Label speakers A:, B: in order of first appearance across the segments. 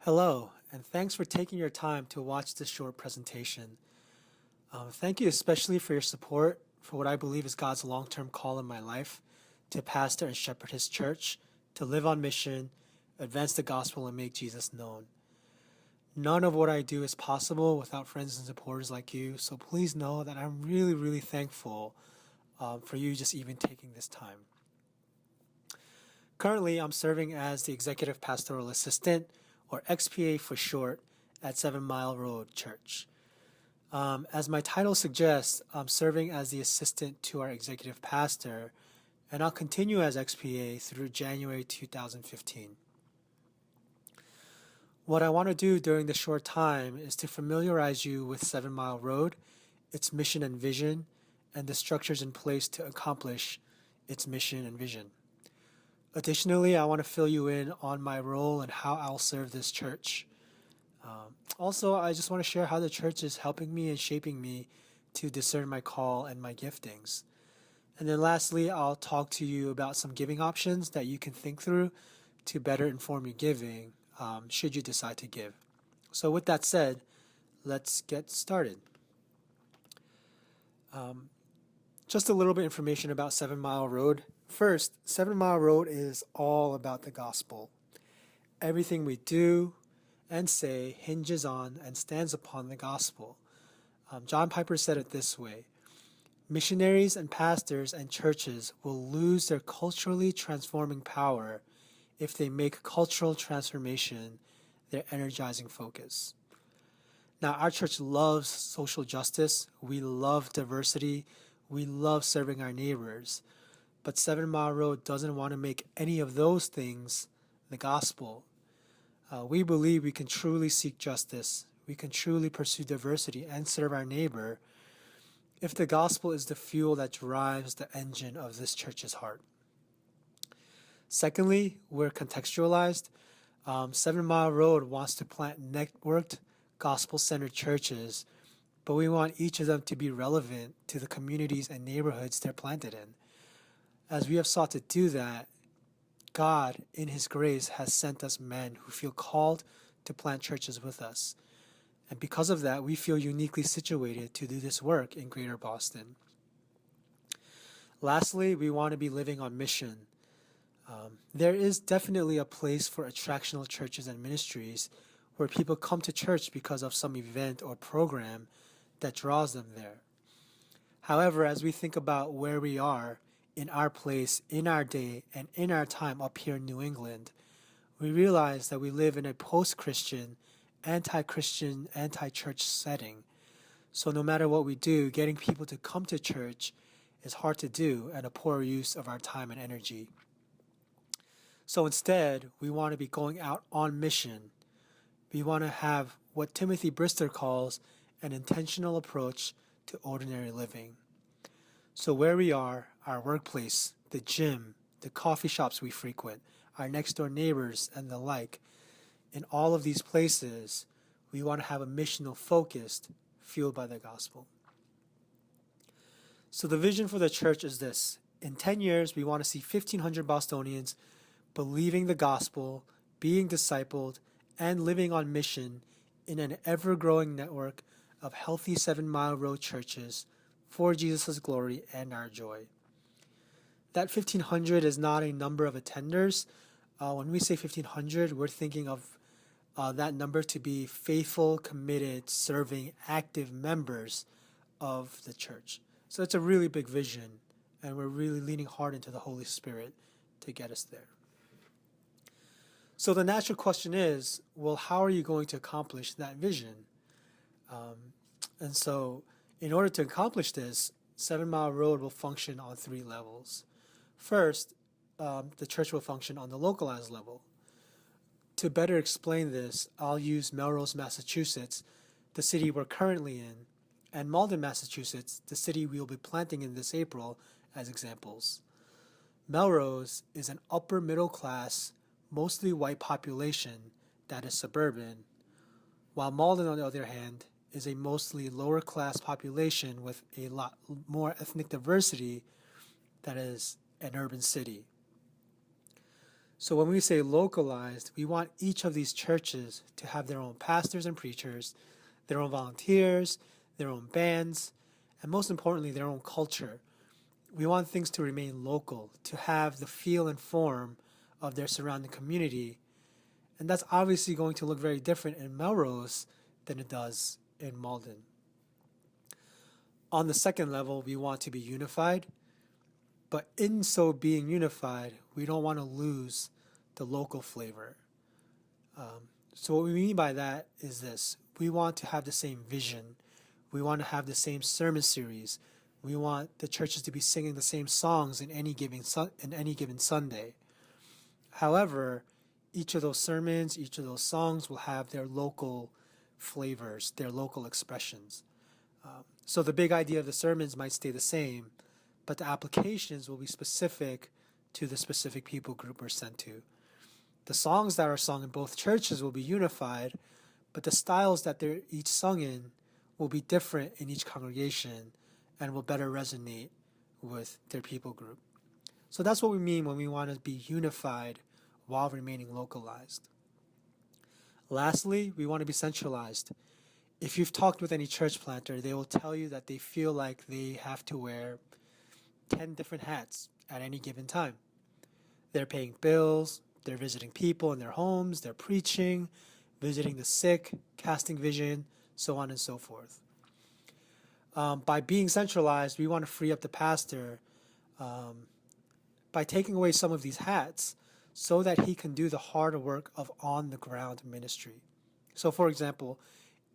A: Hello, and thanks for taking your time to watch this short presentation. Thank you especially for your support for what I believe is God's long-term call in my life to pastor and shepherd His church, to live on mission, advance the gospel, and make Jesus known. None of what I do is possible without friends and supporters like you, so please know that I'm really thankful for you just even taking this time. Currently, I'm serving as the Executive Pastoral Assistant, or XPA for short, at 7 Mile Road Church. As my title suggests, I'm serving as the assistant to our executive pastor, and I'll continue as XPA through January 2015. What I want to do during this short time is to familiarize you with 7 Mile Road, its mission and vision, and the structures in place to accomplish its mission and vision. Additionally, I want to fill you in on my role and how I'll serve this church. Also, I just want to share how the church is helping me and shaping me to discern my call and my giftings. And then lastly, I'll talk to you about some giving options that you can think through to better inform your giving should you decide to give. So with that said, let's get started. Just a little bit of information about 7 Mile Road. First, 7 Mile Road is all about the gospel. Everything we do and say hinges on and stands upon the gospel. John Piper said it this way: missionaries and pastors and churches will lose their culturally transforming power if they make cultural transformation their energizing focus. Now, our church loves social justice, we love diversity, we love serving our neighbors, but 7 Mile Road doesn't want to make any of those things the gospel. We believe we can truly seek justice, we can truly pursue diversity and serve our neighbor if the gospel is the fuel that drives the engine of this church's heart. Secondly, we're contextualized. 7 Mile Road wants to plant networked, gospel-centered churches, but we want each of them to be relevant to the communities and neighborhoods they're planted in. As we have sought to do that, God, in His grace, has sent us men who feel called to plant churches with us. And because of that, we feel uniquely situated to do this work in Greater Boston. Lastly, we want to be living on mission. There is definitely a place for attractional churches and ministries where people come to church because of some event or program that draws them there. However, as we think about where we are in our place, in our day, and in our time up here in New England, we realize that we live in a post-Christian, anti-Christian, anti-church setting. So no matter what we do, getting people to come to church is hard to do and a poor use of our time and energy. So instead, we want to be going out on mission. We want to have what Timothy Brister calls an intentional approach to ordinary living. So where we are, our workplace, the gym, the coffee shops we frequent, our next door neighbors, and the like, in all of these places, we want to have a missional focused, fueled by the gospel. So the vision for the church is this: in 10 years, we want to see 1,500 Bostonians believing the gospel, being discipled, and living on mission in an ever-growing network of healthy 7 Mile Road churches for Jesus' glory and our joy. That 1,500 is not a number of attenders. When we say 1,500, we're thinking of that number to be faithful, committed, serving, active members of the church. So it's a really big vision, and we're really leaning hard into the Holy Spirit to get us there. So the natural question is, well, how are you going to accomplish that vision? And so in order to accomplish this, 7 Mile Road will function on 3 levels. First, the church will function on the localized level. To better explain this, I'll use Melrose, Massachusetts, the city we're currently in, and Malden, Massachusetts, the city we will be planting in this April, as examples. Melrose is an upper middle class, mostly white population that is suburban, while Malden, on the other hand, is a mostly lower class population with a lot more ethnic diversity that is an urban city. So when we say localized, we want each of these churches to have their own pastors and preachers, their own volunteers, their own bands, and most importantly, their own culture. We want things to remain local, to have the feel and form of their surrounding community. And that's obviously going to look very different in Melrose than it does in Malden. On the second level, we want to be unified, but in so being unified, we don't want to lose the local flavor. So what we mean by that is this: we want to have the same vision, we want to have the same sermon series, we want the churches to be singing the same songs in any given Sunday. However, each of those sermons, each of those songs will have their local flavors, their local expressions. So the big idea of the sermons might stay the same, but the applications will be specific to the specific people group we're sent to. The songs that are sung in both churches will be unified, but the styles that they're each sung in will be different in each congregation and will better resonate with their people group. So that's what we mean when we want to be unified while remaining localized. Lastly, we want to be centralized. If you've talked with any church planter, they will tell you that they feel like they have to wear 10 different hats at any given time. They're paying bills, they're visiting people in their homes, they're preaching, visiting the sick, casting vision, so on and so forth. By being centralized, we want to free up the pastor by taking away some of these hats so that he can do the hard work of on-the-ground ministry. So for example,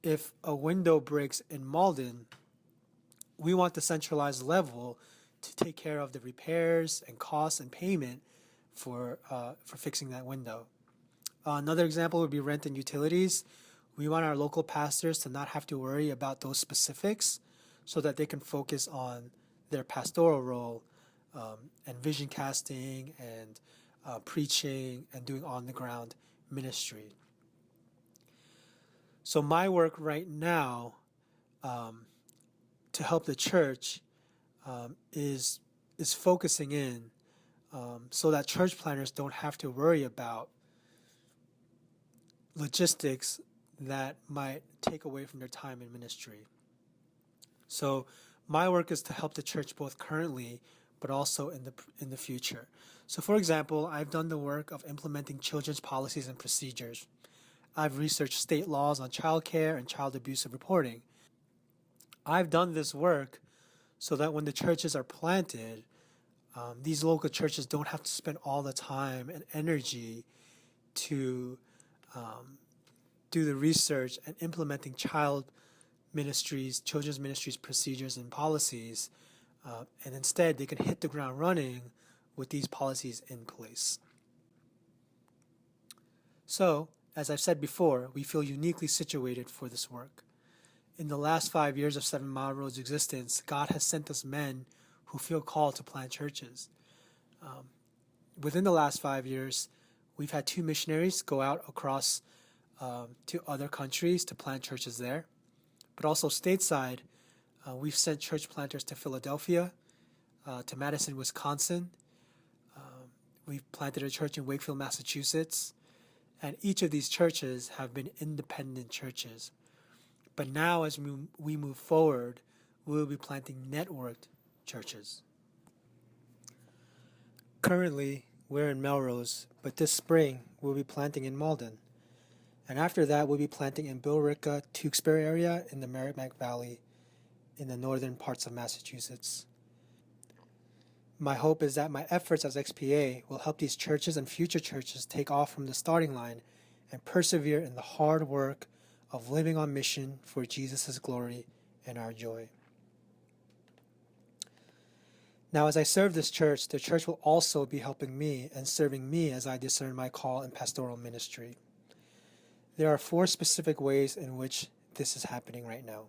A: if a window breaks in Malden, we want the centralized level to take care of the repairs and costs and payment for fixing that window. Another example would be rent and utilities. We want our local pastors to not have to worry about those specifics so that they can focus on their pastoral role and vision casting and preaching and doing on-the-ground ministry. So my work right now to help the church is focusing in so that church planners don't have to worry about logistics that might take away from their time in ministry. So my work is to help the church both currently but also in the future. So for example, I've done the work of implementing children's policies and procedures. I've researched state laws on child care and child abuse reporting. I've done this work so that when the churches are planted, these local churches don't have to spend all the time and energy to do the research and implementing children's ministries, procedures, and policies, and instead they can hit the ground running with these policies in place. So, as I've said before, we feel uniquely situated for this work. In the last 5 years of 7 Mile Road's existence, God has sent us men who feel called to plant churches. Within the last 5 years, we've had 2 missionaries go out across to other countries to plant churches there. But also stateside, we've sent church planters to Philadelphia, to Madison, Wisconsin. We've planted a church in Wakefield, Massachusetts. And each of these churches have been independent churches. But now as we move forward, we'll be planting networked churches. Currently, we're in Melrose, but this spring we'll be planting in Malden. And after that, we'll be planting in Billerica, Tewksbury area in the Merrimack Valley in the northern parts of Massachusetts. My hope is that my efforts as XPA will help these churches and future churches take off from the starting line and persevere in the hard work of living on mission for Jesus' glory and our joy. Now, as I serve this church, the church will also be helping me and serving me as I discern my call in pastoral ministry. There are 4 specific ways in which this is happening right now.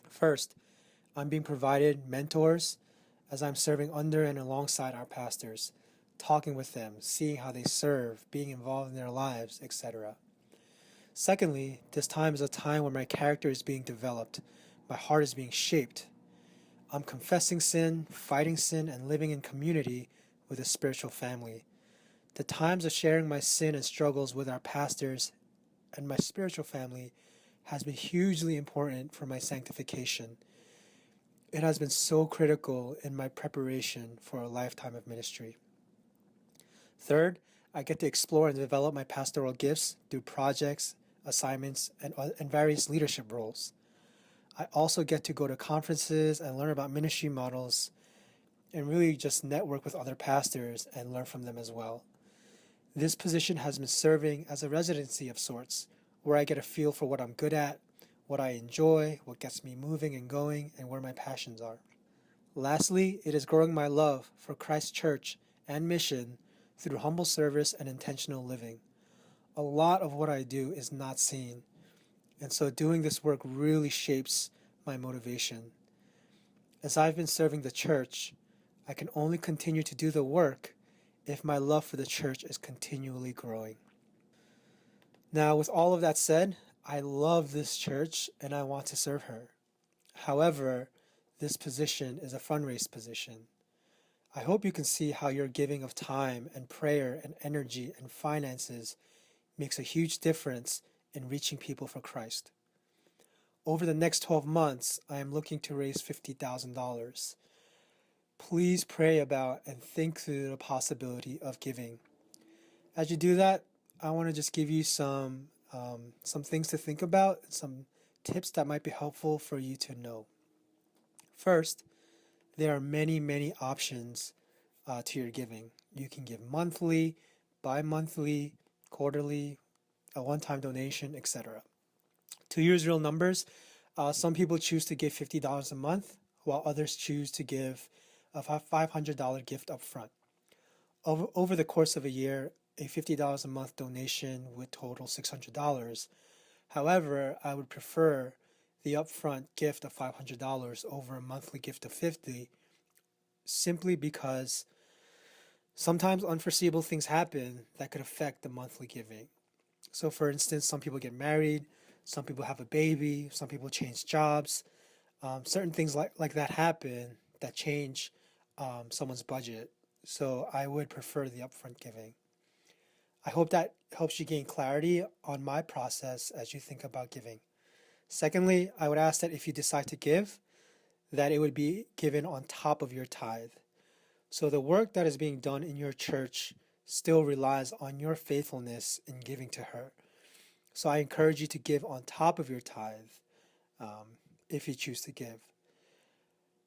A: First, I'm being provided mentors as I'm serving under and alongside our pastors, talking with them, seeing how they serve, being involved in their lives, etc. Secondly, this time is a time where my character is being developed, my heart is being shaped. I'm confessing sin, fighting sin, and living in community with a spiritual family. The times of sharing my sin and struggles with our pastors and my spiritual family has been hugely important for my sanctification. It has been so critical in my preparation for a lifetime of ministry. Third, I get to explore and develop my pastoral gifts through projects, assignments, and various leadership roles. I also get to go to conferences and learn about ministry models and really just network with other pastors and learn from them as well. This position has been serving as a residency of sorts, where I get a feel for what I'm good at, what I enjoy, what gets me moving and going, and where my passions are. Lastly, it is growing my love for Christ's church and mission through humble service and intentional living. A lot of what I do is not seen, and so doing this work really shapes my motivation. As I've been serving the church, I can only continue to do the work if my love for the church is continually growing. Now, with all of that said, I love this church and I want to serve her. However, this position is a fundraise position. I hope you can see how your giving of time and prayer and energy and finances makes a huge difference in reaching people for Christ. Over the next 12 months, I am looking to raise $50,000. Please pray about and think through the possibility of giving. As you do that, I want to just give you some things to think about, some tips that might be helpful for you to know. First, there are many options to your giving. You can give monthly, bi-monthly, quarterly, a one-time donation, etc. To use real numbers, some people choose to give $50 a month, while others choose to give a $500 gift up front. Over the course of a year, a $50 a month donation would total $600. However, I would prefer the upfront gift of $500 over a monthly gift of $50, simply because sometimes unforeseeable things happen that could affect the monthly giving. So for instance, some people get married, some people have a baby, some people change jobs. Certain things like that happen that change someone's budget. So I would prefer the upfront giving. I hope that helps you gain clarity on my process as you think about giving. Secondly, I would ask that if you decide to give, that it would be given on top of your tithe. So the work that is being done in your church still relies on your faithfulness in giving to her. So I encourage you to give on top of your tithe if you choose to give.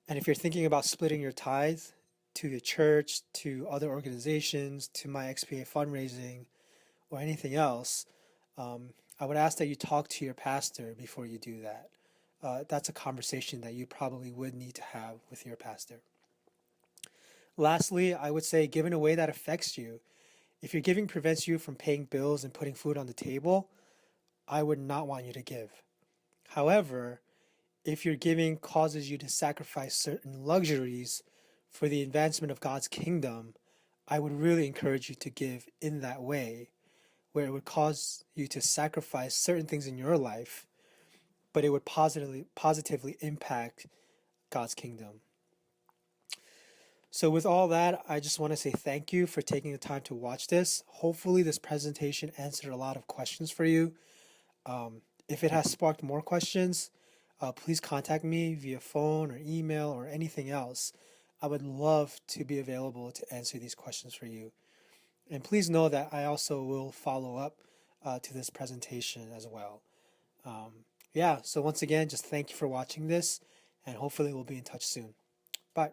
A: And if you're thinking about splitting your tithe to the church, to other organizations, to my XPA fundraising, or anything else, I would ask that you talk to your pastor before you do that. That's a conversation that you probably would need to have with your pastor. Lastly, I would say give in a way that affects you. If your giving prevents you from paying bills and putting food on the table, I would not want you to give. However, if your giving causes you to sacrifice certain luxuries for the advancement of God's kingdom, I would really encourage you to give in that way, where it would cause you to sacrifice certain things in your life, but it would positively impact God's kingdom. So with all that, I just want to say thank you for taking the time to watch this. Hopefully this presentation answered a lot of questions for you. If it has sparked more questions, please contact me via phone or email or anything else. I would love to be available to answer these questions for you. And please know that I also will follow up to this presentation as well. So once again, just thank you for watching this, and hopefully we'll be in touch soon. Bye.